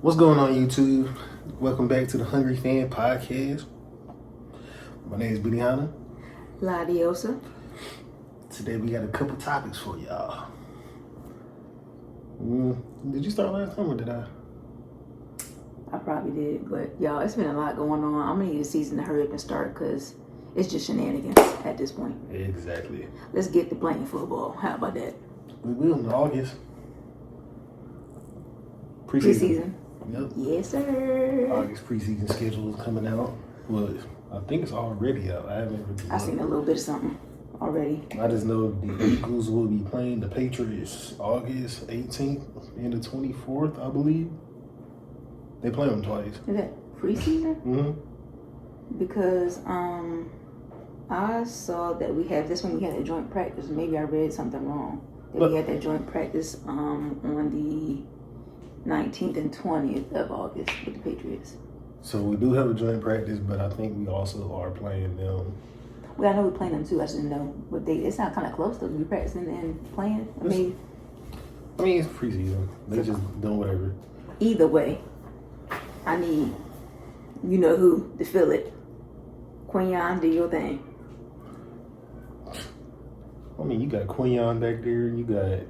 What's going on, YouTube? Welcome back to the Hungry Fan Podcast. My name is Benihana. Ladiosa. Today we got a couple topics for y'all. Did you start last time or did I? I probably did, but y'all, it's been a lot going on. I'm gonna need a season to hurry up and start because it's just shenanigans at this point. Exactly. Let's get to playing football. How about that? We will in August. Preseason. Yep. Yes, sir. August preseason schedule is coming out. Well, I think it's already out. I haven't really I seen a little bit of something already. I just know the Eagles will be playing the Patriots August 18th and the 24th, I believe. They play them twice. Is that preseason? Mm-hmm. Because I saw that we had this one. We had a joint practice. Maybe I read something wrong. We had that joint practice on the 19th and 20th of August with the Patriots. So we do have a joint practice, but I think we also are playing them. Well, I know we're playing them too. I just didn't know what date. It's not kind of close to be practicing and playing. I mean, it's preseason. They just doing whatever. Either way, I need you know who to fill it. Quinyon, do your thing. I mean, you got Quinyon back there. You got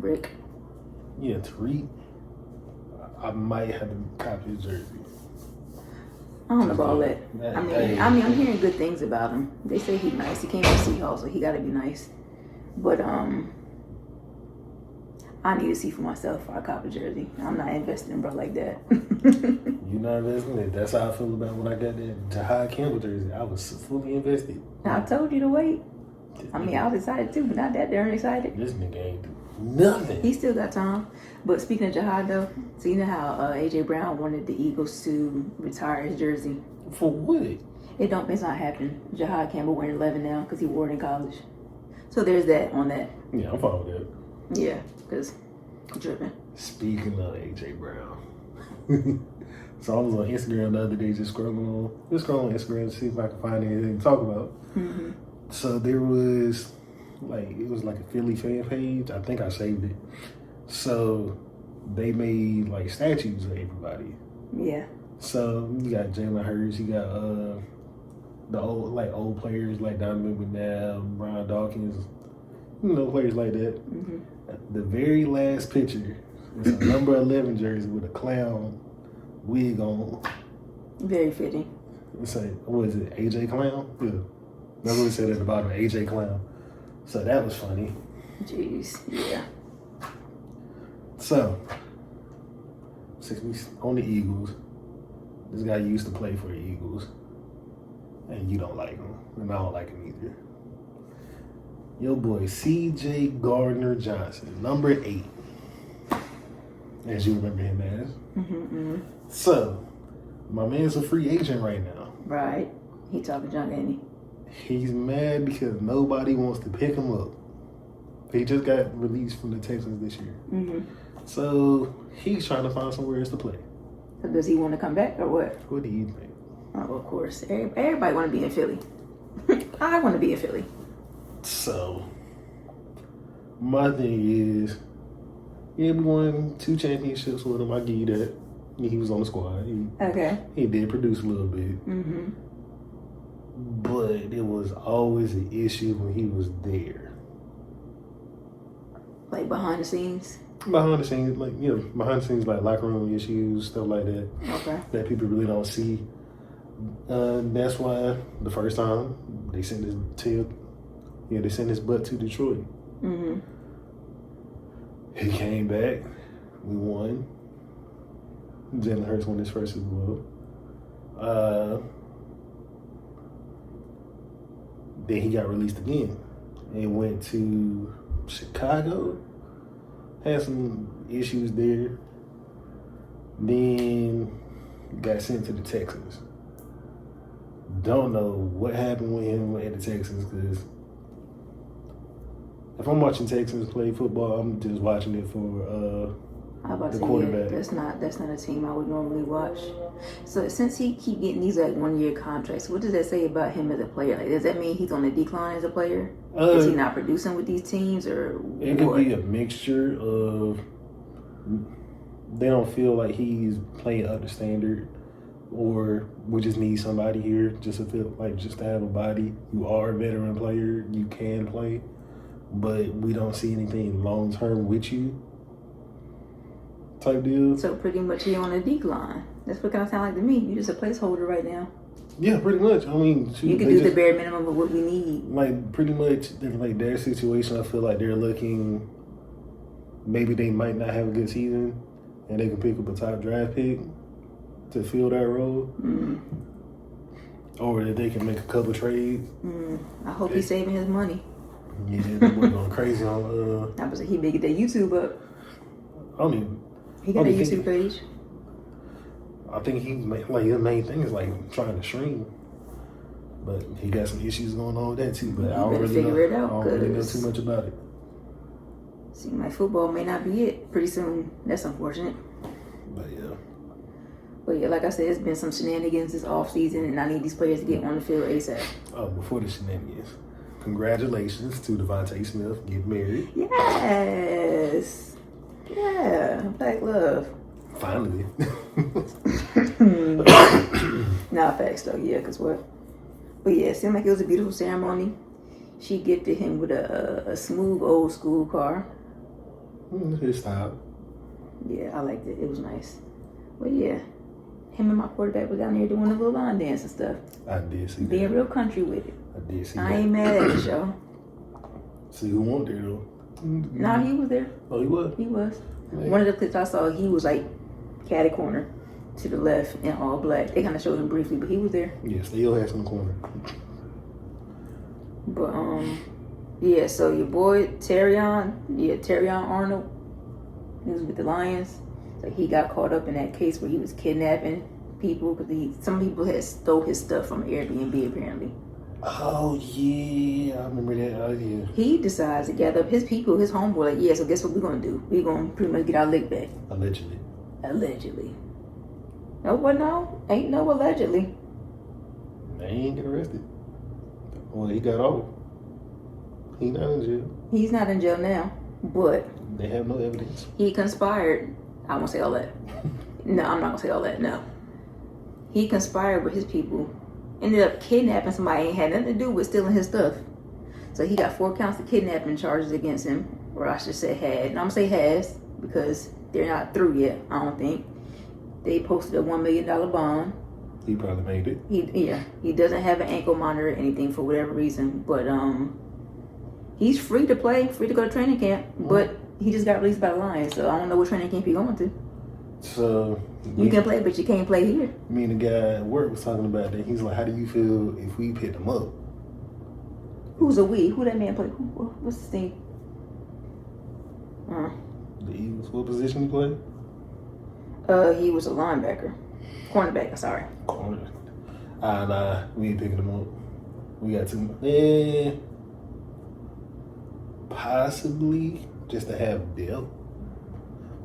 Rick. Yeah, Tariq. I might have to copy his jersey. I don't know about all that. I'm hearing good things about him. They say he's nice. He came from Seahawks, so he got to be nice. But I need to see for myself for a copy jersey. I'm not investing in bro like that. You not investing it? That's how I feel about when I got that Jahad Campbell jersey. I was fully invested. I told you to wait. I was excited too, but not that darn excited. This nigga ain't do nothing. He still got time. But speaking of Jahad though, so you know how AJ Brown wanted the Eagles to retire his jersey? For what? It's not happening. Jahad Campbell wearing 11 now because he wore it in college. So there's that on that. Yeah, I'm fine with that. Yeah, because dripping. Speaking of AJ Brown. So I was on Instagram the other day just scrolling on Instagram to see if I could find anything to talk about. Mm-hmm. So there was it was like a Philly fan page. I think I saved it. So they made like statues of everybody. Yeah. So you got Jalen Hurts, you got the old players like Donovan McNabb, Brian Dawkins, players like that. Mm-hmm. The very last picture is a number 11 jersey with a clown wig on. Very fitting. It's like, what is it, AJ Clown? Yeah. That's what it said at the bottom, AJ Clown. So that was funny. Jeez, yeah. So, since we on the Eagles, this guy used to play for the Eagles, and you don't like him, and I don't like him either. Your boy C.J. Gardner-Johnson, number 8, as you remember him as. Mm-hmm. So, my man's a free agent right now. Right. He talking junk, ain't he? He's mad because nobody wants to pick him up. He just got released from the Texans this year. Mm-hmm. So he's trying to find somewhere else to play. So does he want to come back or what? What do you think? Oh, of course. Everybody want to be in Philly. I want to be in Philly. So my thing is, we won 2 championships with him. I give you that. He was on the squad. He did produce a little bit. Mm-hmm. But it was always an issue when he was there. Like behind the scenes? Behind the scenes, like locker room issues, stuff like that. Okay. That people really don't see. That's why the first time they sent his butt to Detroit. Mm-hmm. He came back. We won. Jalen Hurts won his first Super Bowl. Then he got released again and went to Chicago. Had some issues there. Then got sent to the Texans. Don't know what happened with him at the Texans because if I'm watching Texans play football, I'm just watching it for the quarterback. That's not a team I would normally watch. So since he keep getting these 1-year contracts, what does that say about him as a player? Like, does that mean he's on the decline as a player? Is he not producing with these teams, or it could be a mixture of they don't feel like he's playing up the standard, or we just need somebody here just to feel like just to have a body. You are a veteran player, you can play, but we don't see anything long term with you. Type deal. So pretty much he on a decline. That's what kind of sound like to me. You just a placeholder right now. Yeah, pretty much. I mean, you can do the bare minimum of what we need. Like pretty much, like their situation, I feel like they're looking. Maybe they might not have a good season, and they can pick up a top draft pick to fill that role, or that they can make a couple trades. I hope he's saving his money. Yeah, they're going crazy on. I was like, he may get that YouTube up. I don't even. He got a YouTube page. I think he's like his main thing is like trying to stream, but he got some issues going on with that too. But I don't really know too much about it. Seems like football may not be it pretty soon. That's unfortunate. But yeah, like I said, it's been some shenanigans this offseason, and I need these players to get on the field ASAP. Oh, before the shenanigans, congratulations to DeVonta Smith getting married. Yes. Yeah, Black love. Finally. Nah, facts though, yeah, because what? But yeah, it seemed like it was a beautiful ceremony. She gifted him with a smooth old school car. His style. Yeah, I liked it. It was nice. But yeah, him and my quarterback were down there doing a little line dance and stuff. I did see that. Being real country with it. I did see that. I ain't mad at the show. See who won there though? Nah, he was there. Oh, he was? He was. Man. One of the clips I saw, he was like catty corner to the left in all black. They kind of showed him briefly, but he was there. Yes, they all had some corner. But yeah. So your boy Terrion Arnold, he was with the Lions. So he got caught up in that case where he was kidnapping people because some people had stole his stuff from Airbnb apparently. Oh yeah, I remember that. Oh yeah. He decides to gather up his people, his homeboy. Like, yeah. So guess what we're gonna do? We're gonna pretty much get our lick back. Allegedly. No, but no, ain't no allegedly. They ain't get arrested. Well, he got off. He not in jail. He's not in jail now, but they have no evidence. He conspired. I won't say all that. No, I'm not gonna say all that. No, he conspired with his people. Ended up kidnapping somebody. Ain't had nothing to do with stealing his stuff. So he got 4 counts of kidnapping charges against him, or I should say had. And I'm gonna say has because they're not through yet. I don't think they posted a $1 million bond. He probably made it. He doesn't have an ankle monitor or anything for whatever reason, but he's free to play, free to go to training camp. But he just got released by the Lions, so I don't know what training camp he's going to. So you can play, but you can't play here. Me and the guy at work was talking about that. He's like, "How do you feel if we picked him up?" Who's a we? Who that man play? What's his name? The Eagles. What position he played? He was a linebacker, cornerback. Sorry. Corner. Nah, we ain't picking him up. We got two. Possibly just to have depth,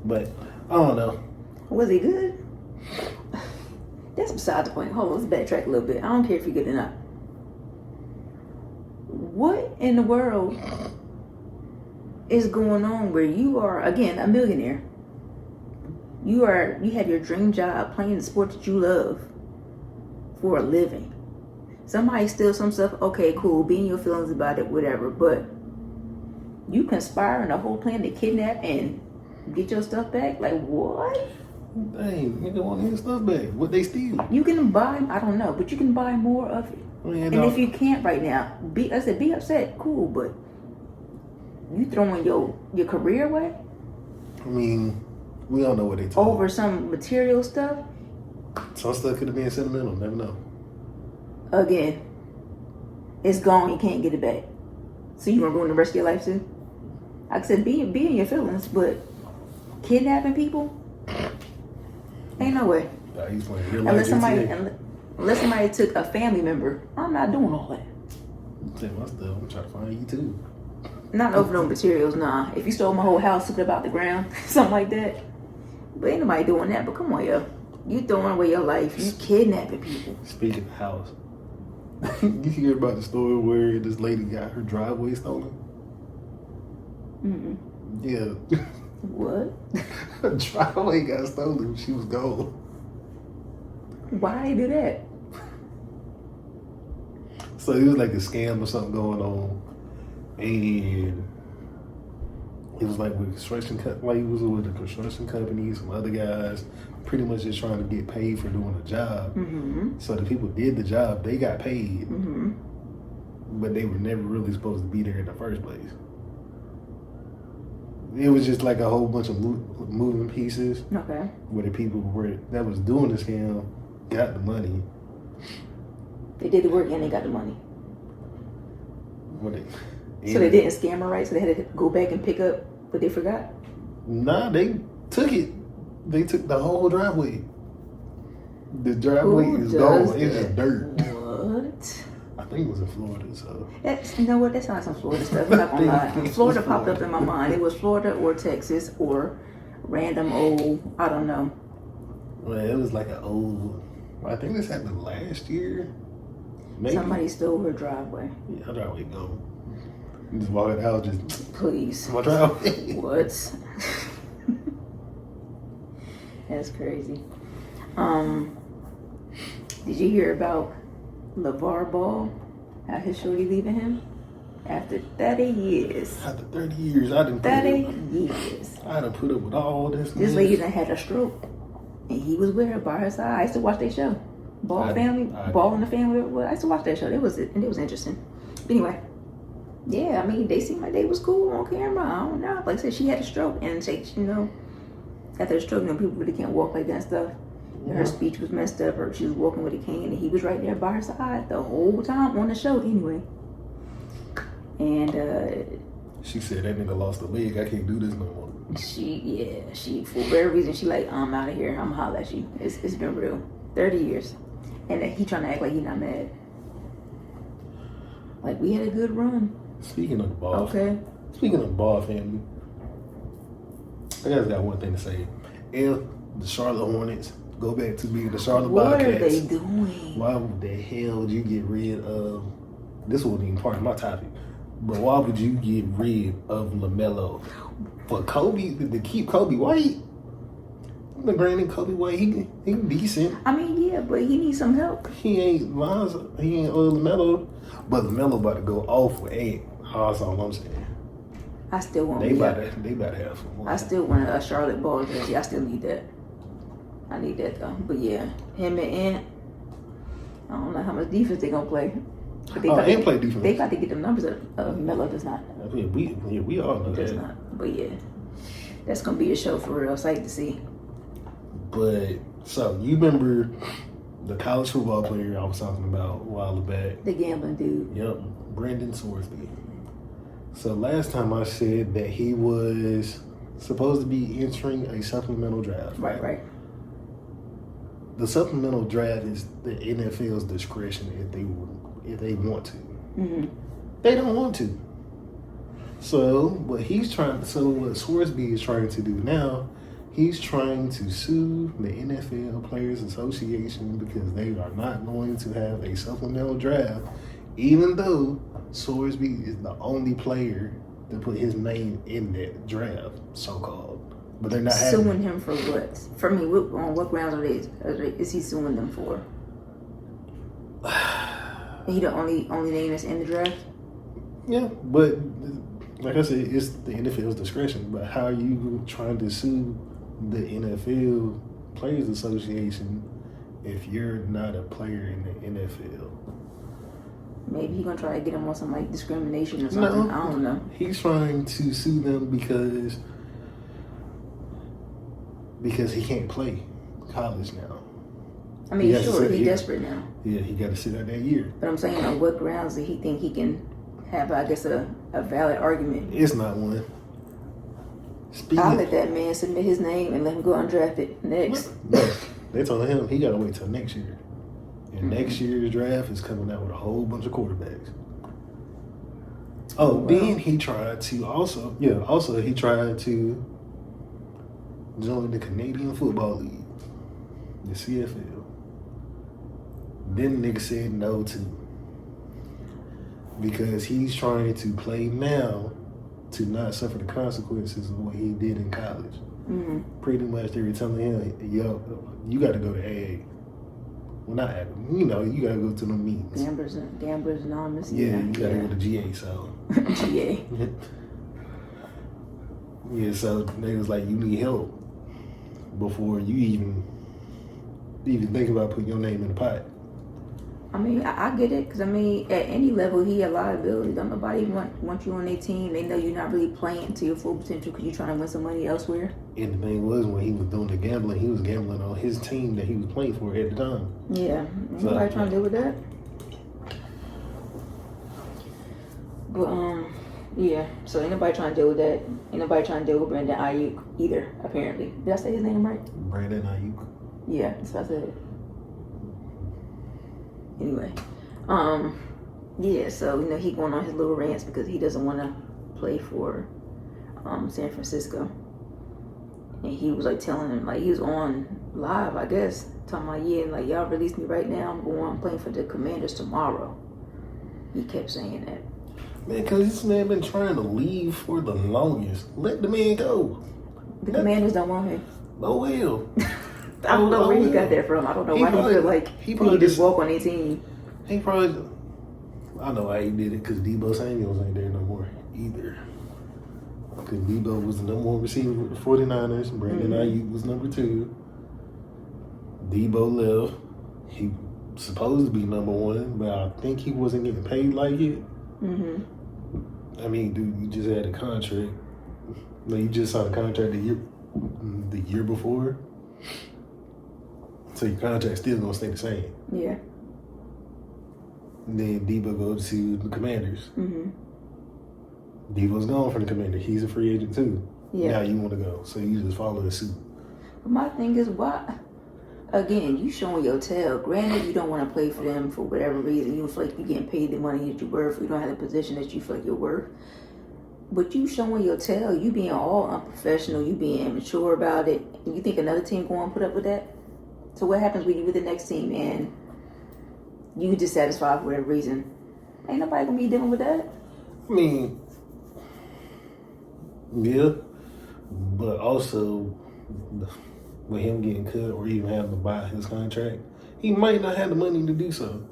but I don't know. Was he good? That's beside the point. Hold on, let's backtrack a little bit. I don't care if you're good or not. What in the world is going on where you are, again, a millionaire? You have your dream job playing the sport that you love for a living. Somebody steals some stuff, okay, cool, be in your feelings about it, whatever, but you conspiring a whole plan to kidnap and get your stuff back? Like, what? Dang, nigga want his stuff back. What they steal? You can buy, I don't know, but you can buy more of it. And if you can't right now, be upset, cool, but you throwing your career away? I mean, we don't know what they told over some material stuff? Some stuff could have been sentimental, never know. Again, it's gone, you can't get it back. So you gonna ruin the rest of your life too? Like I said, be in your feelings, but kidnapping people? Ain't no way. Unless somebody took a family member, I'm not doing all that. Take my stuff. I'm trying to find you too. Not over no materials, nah. If you stole my whole house, took it about the ground, something like that. But ain't nobody doing that. But come on, yo, you throwing away your life. You kidnapping people. Speaking of house, you hear about the story where this lady got her driveway stolen? Mm-mm. Yeah. What? Her driveway got stolen. She was gone. Why they do that? So it was like a scam or something going on, and it was like with like he was with a construction company, some other guys, pretty much just trying to get paid for doing a job. Mm-hmm. So the people did the job, they got paid, Mm-hmm. but they were never really supposed to be there in the first place. It was just like a whole bunch of moving pieces Okay. where the people that was doing the scam got the money. They did the work and they got the money. So they didn't scam her, right? So they had to go back and pick up what they forgot? Nah, they took it. They took the whole driveway. The driveway is gone. It's just dirt. What? I think it was in Florida, so. You know what? That sounds like some Florida stuff. I'm not gonna lie. Florida popped up in my mind. It was Florida or Texas or random old, I don't know. Well, it was like an old, I think this happened last year. Maybe. Somebody stole her driveway. Yeah, her driveway gone. You just walking out, just. Please. My driveway. What? That's crazy. Did you hear about LeVar Ball? How his shorty leaving him? After 30 years. After 30 years, I didn't 30 years. I done put up with all this. This lady done had a stroke. And he was with her by her side. I used to watch their show. Ball in the Family. Well, I used to watch that show. It was interesting. But anyway. Yeah, I mean, they seemed like they was cool on camera. I don't know. Like I said, she had a stroke. And after the stroke, people really can't walk like that and stuff. And her speech was messed up. Or she was walking with a cane. And he was right there by her side the whole time on the show anyway. And she said that nigga lost a leg. I can't do this no more. She for whatever reason, she like, I'm out of here. I'm holler at you. It's been real. 30 years. And he trying to act like he not mad. Like, we had a good run. Speaking of the ball. Okay. Speaking of the ball family, I just got one thing to say. If the Charlotte Hornets go back to being the Charlotte Bobcats, what are they doing? Why the hell would you get rid of, this wasn't even part of my topic, but why would you get rid of LaMelo? For Kobe, to keep Kobe White? Granted, Kobe White, he decent. I mean, yeah, but he needs some help. He ain't LaMelo, but LaMelo about to go off with Aiyuk. That's all I'm saying. I still want they about to have some more. I still want a Charlotte Ball jersey. I still need that. I need that though. But yeah, him and Ant, I don't know how much defense they gonna play. But Ant play defense. They got to get the numbers of Melo does not. Yeah, we all know does that. not. But yeah, that's gonna be a show for real. Sight to see. But so you remember the college football player I was talking about a while back? The gambling dude. Yep, Brandon Sorsby. So last time I said that he was supposed to be entering a supplemental draft. Right. The supplemental draft is the NFL's discretion if they want to. Mm-hmm. They don't want to. So what Sorsby is trying to do now, he's trying to sue the NFL Players Association because they are not going to have a supplemental draft, even though Sorsby is the only player to put his name in that draft, so-called. But they're not suing him for what? For me, on what grounds is he suing them for? He the only name that's in the draft? Yeah, but like I said, it's the NFL's discretion. But how are you trying to sue the NFL Players Association if you're not a player in the NFL? Maybe he's gonna try to get him on some like discrimination or something. No, I don't know. He's trying to sue them because he can't play college now. I mean, sure, he's desperate now. Yeah, he got to sit out that year. But I'm saying, on what grounds do he think he can have, I guess, a valid argument? It's not one. I'll let that man submit his name and let him go undrafted next. No, they told him he got to wait till next year. And next year's draft is coming out with a whole bunch of quarterbacks. Then he tried to he tried to join the Canadian Football League, the CFL. Then the nigga said no to, because he's trying to play now to not suffer the consequences of what he did in college. Pretty much they were telling him, yo, you got to go to AA. Well, not AA. You know, you got to go to the meetings. Gamblers Anonymous. Yeah, you got to go to GA, so. GA. Yeah, so they was like, you need help before you even think about putting your name in the pot. I mean, I get it, because, I mean, at any level, he had liability. Don't nobody want you on their team. They know you're not really playing to your full potential because you're trying to win some money elsewhere. And the thing was, when he was doing the gambling, he was gambling on his team that he was playing for at the time. Yeah. Ain't nobody trying to deal with that. But, yeah. So, ain't nobody trying to deal with that. Ain't nobody trying to deal with Brandon Aiyuk either, apparently. Did I say his name right? Brandon Aiyuk. Yeah, that's what I said. Anyway, yeah, so, you know, he going on his little rants because he doesn't want to play for San Francisco. And he was, like, telling him, like, he was on live, I guess, talking about, yeah, like, y'all release me right now. I'm playing for the Commanders tomorrow. He kept saying that. Man, because this man been trying to leave for the longest. Let the man go. The Commanders don't want him. Oh, well. I don't know where he got that from. I don't know why he feel like he just walk on 18. He probably, I know why he did it, because Deebo Samuels ain't there no more either. Because Deebo was the number one receiver with the 49ers. Brandon Aiyuk was number 2. Deebo left. He supposed to be number 1, but I think he wasn't getting paid like it. I mean, dude, you just had a contract. No, you just signed a contract the year before. So your contract's still gonna stay the same. Yeah. And then Deebo goes to the Commanders. Deebo's gone from the Commanders. He's a free agent too. Yeah. Now you want to go, so you just follow the suit. But my thing is, why? Again, you showing your tail. Granted, you don't want to play for them for whatever reason. You don't feel like you're getting paid the money that you're worth. You don't have the position that you feel like you're worth. But you showing your tail. You being all unprofessional. You being immature about it. And you think another team going to put up with that? So what happens when you with the next team and you dissatisfied for whatever reason? Ain't nobody gonna be dealing with that. I mean, yeah, but also with him getting cut or even having to buy his contract, he might not have the money to do so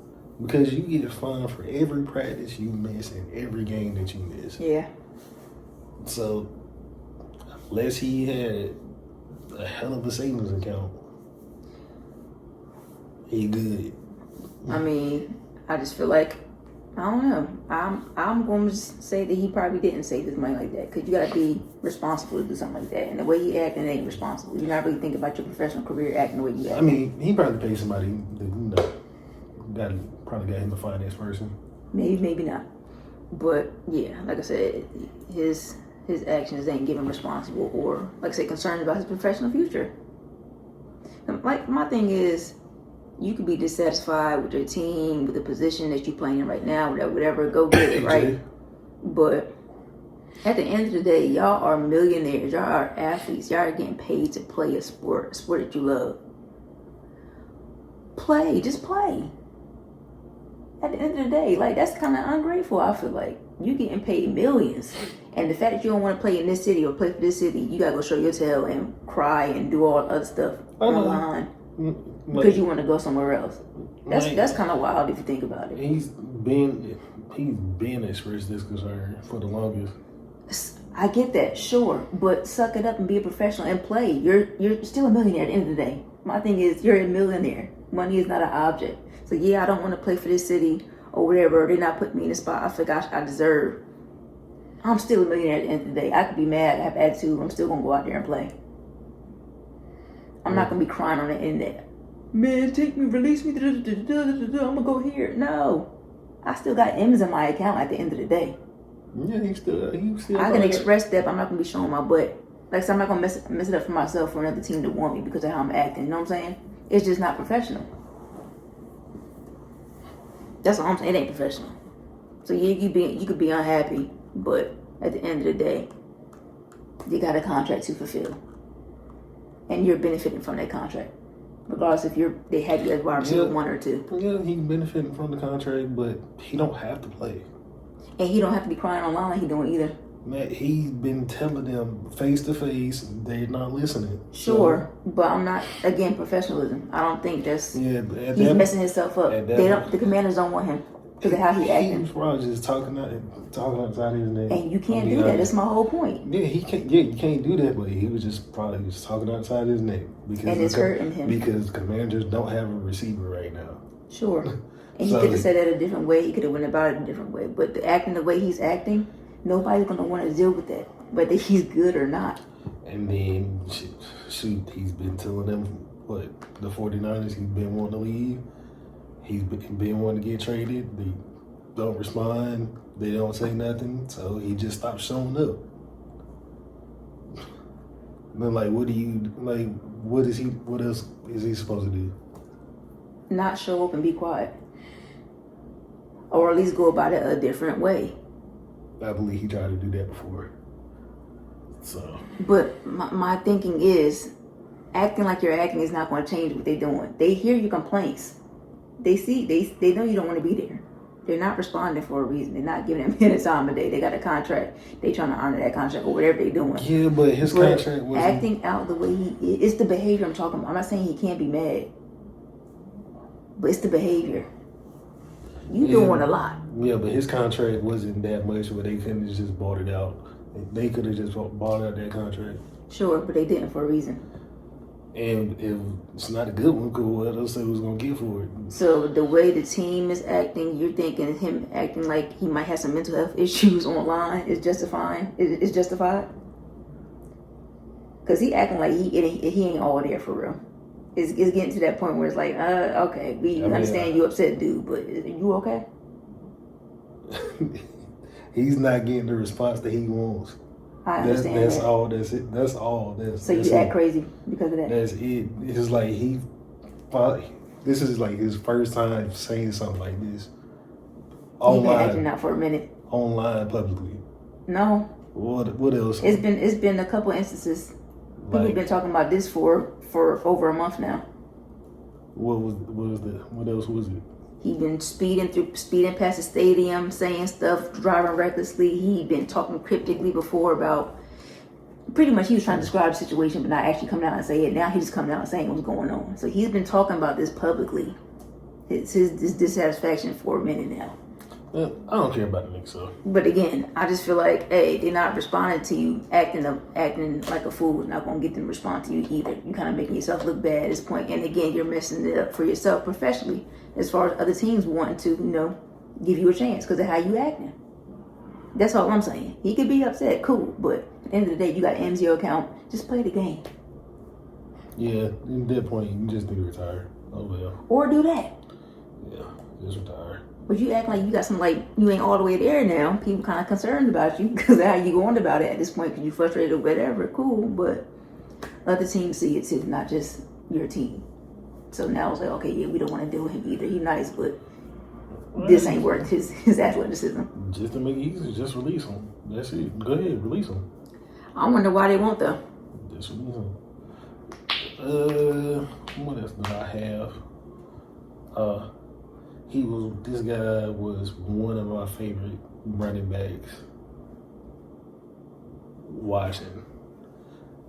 because you get fined for every practice you miss and every game that you miss. Yeah. So unless he had a hell of a savings account, he good. I mean, I just feel like, I don't know. I'm going to say that he probably didn't save his money like that, because you got to be responsible to do something like that. And the way he acting ain't responsible. You're not really thinking about your professional career acting the way you act. I mean, he probably paid somebody that probably got him a finance person. Maybe not. But yeah, like I said, his actions ain't giving him responsible or, like I said, concerned about his professional future. Like, my thing is, you could be dissatisfied with your team, with the position that you're playing in right now, whatever, go get it, right? But at the end of the day, y'all are millionaires. Y'all are athletes. Y'all are getting paid to play a sport that you love. Just play. At the end of the day, like, that's kind of ungrateful, I feel like. You getting paid millions. And the fact that you don't want to play in this city or play for this city, you got to go show your tail and cry and do all the other stuff online. Because you want to go somewhere else. That's kind of wild if you think about it. He's been expressed this concern for the longest. I get that, sure, but suck it up and be a professional and play. You're still a millionaire at the end of the day. My thing is, you're a millionaire. Money is not an object. So yeah, I don't want to play for this city or whatever. Or they're not putting me in a spot I feel like I deserve. I'm still a millionaire at the end of the day. I could be mad, have attitude. I'm still gonna go out there and play. I'm not gonna be crying on the internet. Man, take me, release me. I'm gonna go here. No, I still got M's in my account at the end of the day. Yeah, he still. I can express that, but I'm not gonna be showing my butt. Like I said, I'm not gonna mess it up for myself for another team to want me because of how I'm acting. You know what I'm saying? It's just not professional. That's all I'm saying. It ain't professional. So yeah, you could be unhappy, but at the end of the day, you got a contract to fulfill, and you're benefiting from that contract, regardless if they had you as wide receiver 1 or 2. Yeah, he's benefiting from the contract, but he don't have to play. And he don't have to be crying online like he doing either. Man, he's been telling them face to face, they're not listening. Sure, but I'm not, again, professionalism. I don't think that's, He's messing himself up. The Commanders don't want him because of how he acting. He's probably just talking outside his name. And you can't do that. That's my whole point. Yeah, he can't. Yeah, you can't do that. But he was just probably just talking outside his name and it's hurting him because Commanders don't have a receiver right now. Sure, and he could have said that a different way. He could have went about it a different way. But the way he's acting, nobody's gonna want to deal with that, whether he's good or not. And then shoot, he's been telling them the 49ers. He's been wanting to leave. He's been wanting to get traded. They don't respond. They don't say nothing. So he just stopped showing up. Then what else is he supposed to do? Not show up and be quiet. Or at least go about it a different way. I believe he tried to do that before. So. But my thinking is, acting like you're acting is not going to change what they're doing. They hear your complaints. They know you don't want to be there. They're not responding for a reason. They're not giving him any time of day. They got a contract. They trying to honor that contract or whatever they're doing. Yeah, but his contract was acting out the way he is. It's the behavior I'm talking about. I'm not saying he can't be mad, but it's the behavior. You doing a lot. Yeah, but his contract wasn't that much where they couldn't have just bought it out. They could have just bought out that contract. Sure, but they didn't for a reason. And if it's not a good one, cool, what else they was going to get for it? So the way the team is acting, you're thinking him acting like he might have some mental health issues online is justifying? Is justified? Because he acting like he ain't all there for real. It's getting to that point where it's like, okay, we understand you upset, dude, but are you okay? He's not getting the response that he wants. I understand that's all. That's it. That's all. So you act crazy because of that. That's it. It's like this is like his first time saying something like this. He's been acting out for a minute. Online, publicly. No. What else? It's been a couple instances. People have been talking about this for over a month now. What else was it? He'd been speeding past the stadium, saying stuff, driving recklessly. He'd been talking cryptically before about, pretty much he was trying to describe the situation, but not actually coming out and say it. Now he's just coming out and saying what's going on. So he's been talking about this publicly. It's his dissatisfaction for a minute now. I don't care about the nigga, so. But again, I just feel like, hey, they're not responding to you. Acting like a fool is not going to get them to respond to you either. You're kind of making yourself look bad at this point. And again, you're messing it up for yourself professionally as far as other teams wanting to, give you a chance because of how you acting. That's all I'm saying. He could be upset, cool. But at the end of the day, you got an MZO account. Just play the game. Yeah, at that point, you just need to retire. Oh, well. Or do that. Yeah, just retire. But you act like you got some, you ain't all the way there now. People kind of concerned about you because of how you going about it at this point because you frustrated or whatever. Cool, but other teams see it too, not just your team. So now it's like, okay, yeah, we don't want to deal with him either. He's nice, but this ain't worth his athleticism. Just to make it easy, just release him. That's it. Go ahead, release him. I wonder why they won't, though. Just release him. What else did I have? This guy was one of my favorite running backs watching.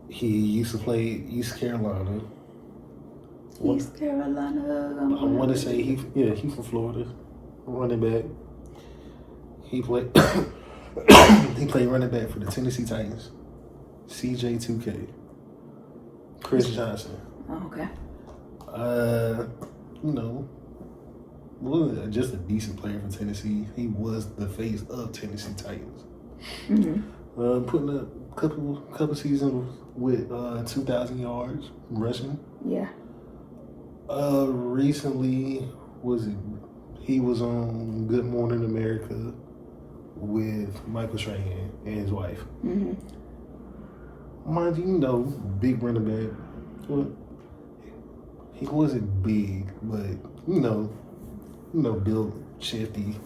He used to play East Carolina. East Carolina. I want to say he's from Florida. Running back. He played running back for the Tennessee Titans. CJ2K. Chris Johnson. Oh, okay. Was just a decent player for Tennessee. He was the face of Tennessee Titans. Mm-hmm. Putting a couple seasons with 2,000 yards rushing. Yeah. Recently he was on Good Morning America with Michael Strahan and his wife. Mm-hmm. Mind you, big running back. Well, he wasn't big, but built, shifty,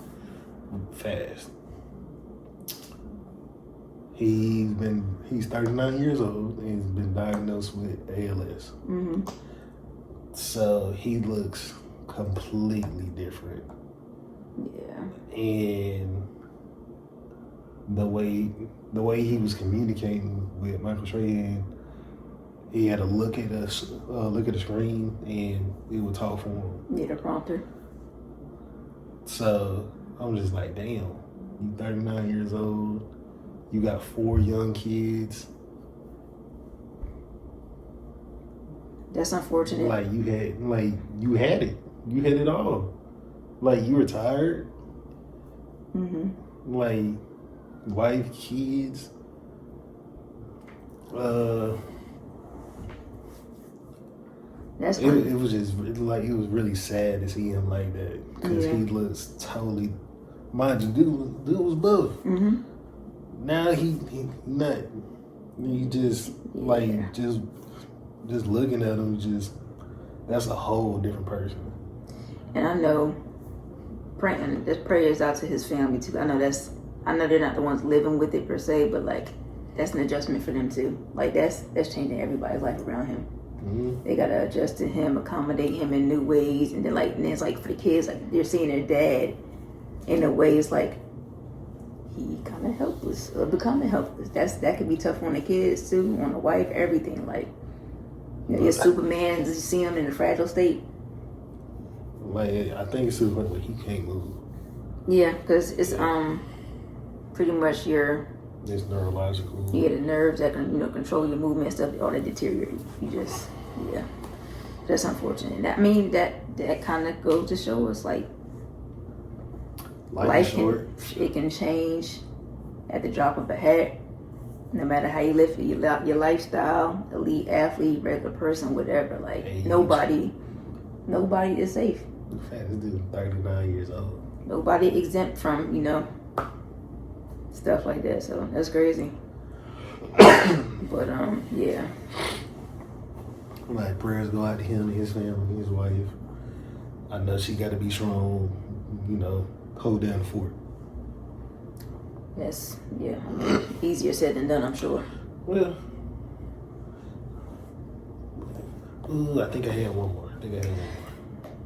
fast. He's 39 years old and he's been diagnosed with ALS. Mm-hmm. So he looks completely different. Yeah. And the way he was communicating with Michael Strahan, he had to look at the screen and it would talk for him. Yeah, the prompter. So I'm just like, damn, you 39 years old, you got 4 young kids. That's unfortunate. Like you had it all. Like you retired. Mm-hmm. Like wife, kids. That's it was just like it was really sad to see him like that because he looks totally. Mind you, dude was buff. Mm-hmm. Now he not. You just like just looking at him, that's a whole different person. And I know, there's prayers out to his family too. I know they're not the ones living with it per se, but like that's an adjustment for them too. Like that's changing everybody's life around him. Mm-hmm. They gotta adjust to him, accommodate him in new ways, and then it's like for the kids, like they're seeing their dad in a way it's like he kind of helpless or becoming helpless. That could be tough on the kids too, on the wife, everything. Like your Superman, you see him in a fragile state. Like I think it's to the point where he can't move. Yeah, because it's pretty much it's neurological. Yeah, the nerves that can control your movement and stuff, all that deteriorate. That's unfortunate. That kind of goes to show us like life can change at the drop of a hat. No matter how you live your lifestyle, elite athlete, regular person, whatever. Like age. Nobody is safe. In fact, this dude 39 years old. Nobody exempt from stuff like that. So that's crazy. But yeah. Like prayers go out to him and his family, his wife. I know she got to be strong. Hold down the fort. Yes, yeah. Easier said than done, I'm sure. Well, I think I had one more.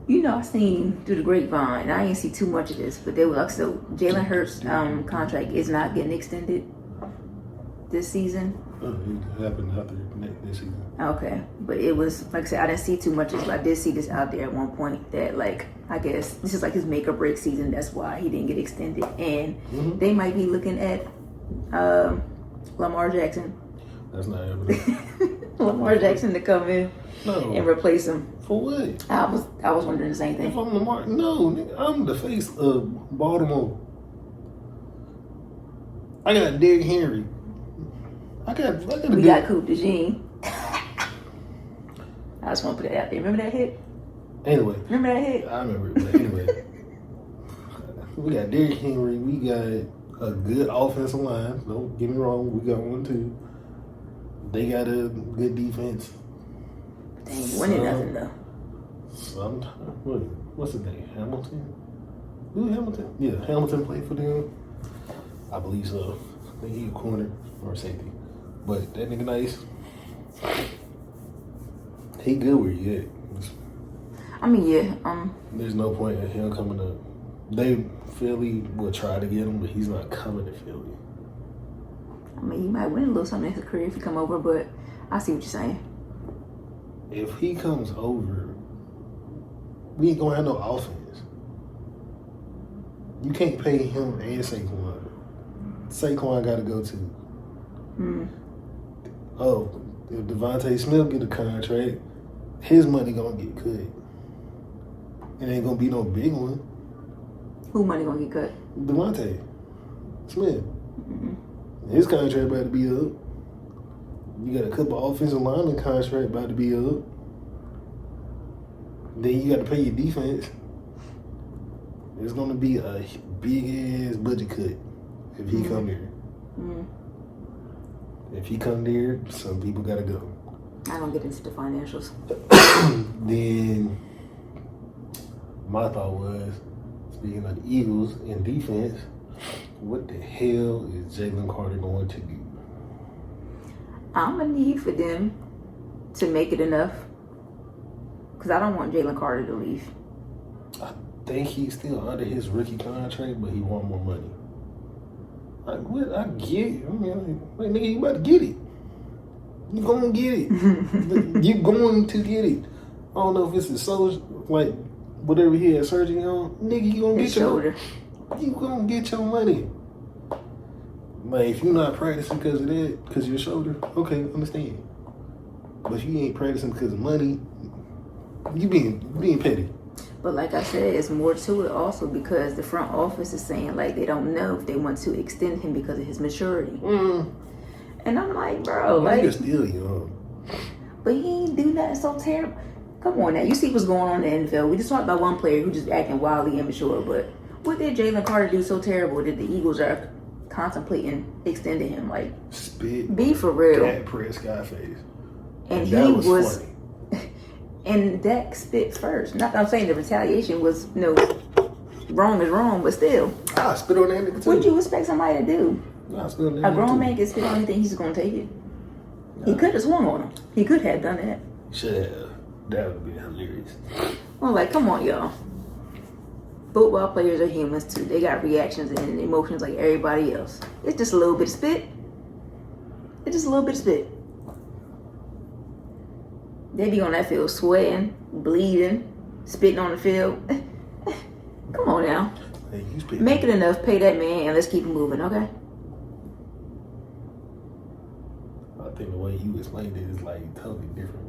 I seen through the grapevine. I didn't see too much of this, but they were like, so Jalen Hurts' contract is not getting extended this season. It happened after this season. Okay, but it was like I said, I didn't see too much of this, but I did see this out there at one point that like I guess this is like his make or break season. That's why he didn't get extended, and they might be looking at Lamar Jackson. That's not happening. Lamar Jackson to come in and replace him. For what? I was wondering the same thing. If I'm Lamar, no, nigga, I'm the face of Baltimore. I got Derrick Henry. We got Coop DeJean. I just want to put that out there. Remember that hit? Anyway. Remember that hit? I remember it, but anyway. We got Derrick Henry. We got a good offensive line. Don't get me wrong. We got one too. They got a good defense. They ain't winning nothing though. What's his name? Hamilton? Who Hamilton? Yeah, Hamilton played for them. I believe so. I think he a corner or a safety. But that nigga nice. He good where he at. I mean, yeah. There's no point in him coming up. Philly will try to get him, but he's not coming to Philly. I mean, he might win a little something in his career if he come over, but I see what you're saying. If he comes over, we ain't gonna have no offense. You can't pay him and Saquon. Saquon got to go too. Oh, if DeVonta Smith get a contract, his money gonna get cut. It ain't gonna be no big one. Who money gonna get cut? DeVonta Smith. His contract about to be up. You got a couple offensive lineman contract about to be up. Then you got to pay your defense. It's gonna be a big ass budget cut if he come here. If he come there, some people gotta go. I don't get into the financials. Then my thought was, speaking of the Eagles in defense, what the hell is Jalen Carter going to do? I'm gonna need for them to make it enough, because I don't want Jalen Carter to leave. I think he's still under his rookie contract, but he want more money. Like, what? I get it. I mean, like, nigga, you about to get it. You gonna get it. You going to get it. I don't know if it's a soldier, like, whatever he had surgery on. Nigga, you gonna His get shoulder. You gonna get your money. Like, if you're not practicing because of that, because of your shoulder, okay, understand. But if you ain't practicing because of money, you being petty. But like I said, it's more to it also because the front office is saying like they don't know if they want to extend him because of his maturity. And I'm like, bro, like, you're still young. But he ain't do nothing so terrible. Come on now, you see what's going on in the NFL. We just talked about one player who just acting wildly immature, but what did Jalen Carter do so terrible that the Eagles are contemplating extending him? Like, spit. Be for real. Dak Prescott face. And that he was funny. And Dak spit first. Not that I'm saying the retaliation was wrong is wrong, but still. I spit on that nigga too. What you expect somebody to do? I spit on that A grown man can spit on anything, he's gonna take it. He could have swung on him. He could have done that. Should have. That would be hilarious. Well, like, come on, y'all. Football players are humans too. They got reactions and emotions like everybody else. It's just a little bit of spit. It's just a little bit of spit. They be on that field sweating, bleeding, spitting on the field. Come on now. Hey, Make it enough, pay that man, and let's keep it moving, okay? I think the way you explained it is like totally different.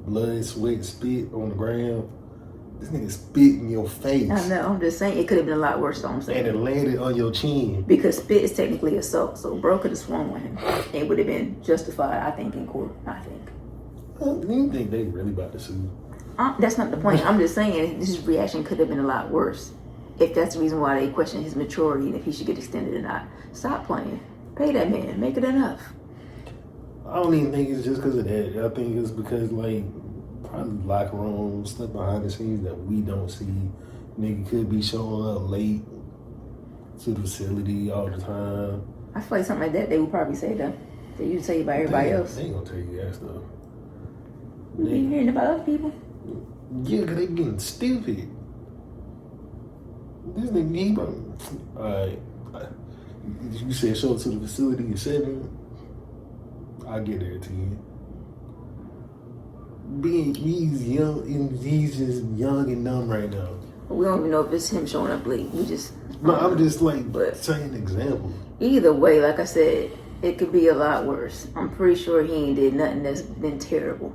Blood, sweat, spit on the ground. This nigga spit in your face. I know, I'm just saying it could have been a lot worse, so I'm saying. And it landed on your chin. Because spit is technically assault, so bro could have swung on him. It would have been justified, I think, in court, I think. Do you think they really about to sue? That's not the point. I'm just saying his reaction could have been a lot worse. If that's the reason why they question his maturity and if he should get extended or not. Stop playing. Pay that man. Make it enough. I don't even think it's just because of that. I think it's because, like, probably locker room stuff behind the scenes that we don't see. Nigga could be showing up late to the facility all the time. I feel like something like that they would probably say though. They usually tell you about everybody else. They ain't gonna tell you that stuff. You been hearing about other people? Yeah, because they getting stupid. This nigga, he alright. You said show up to the facility at 7. I'll get there at 10. He's young, and he's just young and dumb right now. We don't even know if it's him showing up late. We just... No, I'm just like saying example. Either way, like I said, it could be a lot worse. I'm pretty sure he ain't did nothing that's been terrible.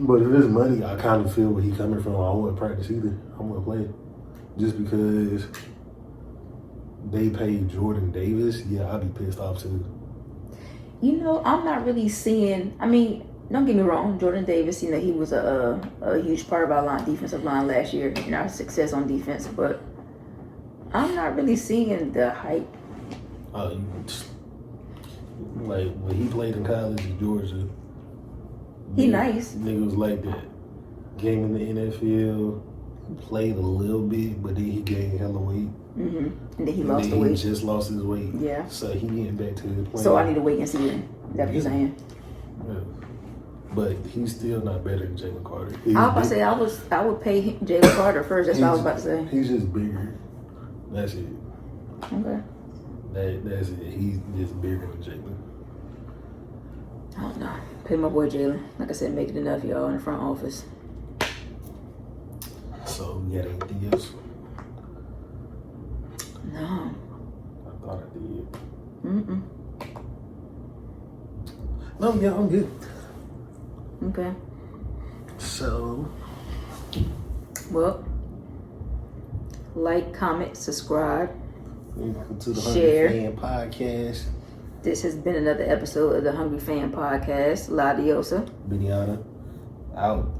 But if it's money, I kind of feel where he coming from. I wouldn't practice either. I wouldn't play. Just because they paid Jordan Davis, yeah, I'd be pissed off too. You know, I'm not really seeing... I mean, don't get me wrong. Jordan Davis, you know, he was a huge part of our defensive line last year and our success on defense. But I'm not really seeing the hype. Like, when he played in college in Georgia, he nice. Nigga was like that. Came in the NFL, played a little bit, but then he gained hella weight. And then he lost the weight. He just lost his weight. Yeah. So he getting back to his playing. So I need to wait and see him. That's what you're saying. Yeah. But he's still not better than Jalen Carter. I was about to say I would pay Jalen Carter first. That's what I was about to say. He's just bigger. That's it. Okay. That's it. He's just bigger than Jalen. I don't know. Pay my boy Jalen. Like I said, make it enough, y'all, in the front office. So, you got anything else? No. I thought I did. No, yeah, I'm good. Okay. So. Well, like, comment, subscribe, welcome to the share. Hungry Fan Podcast. This has been another episode of the Hungry Fan Podcast. La Diosa. Beniana. Out.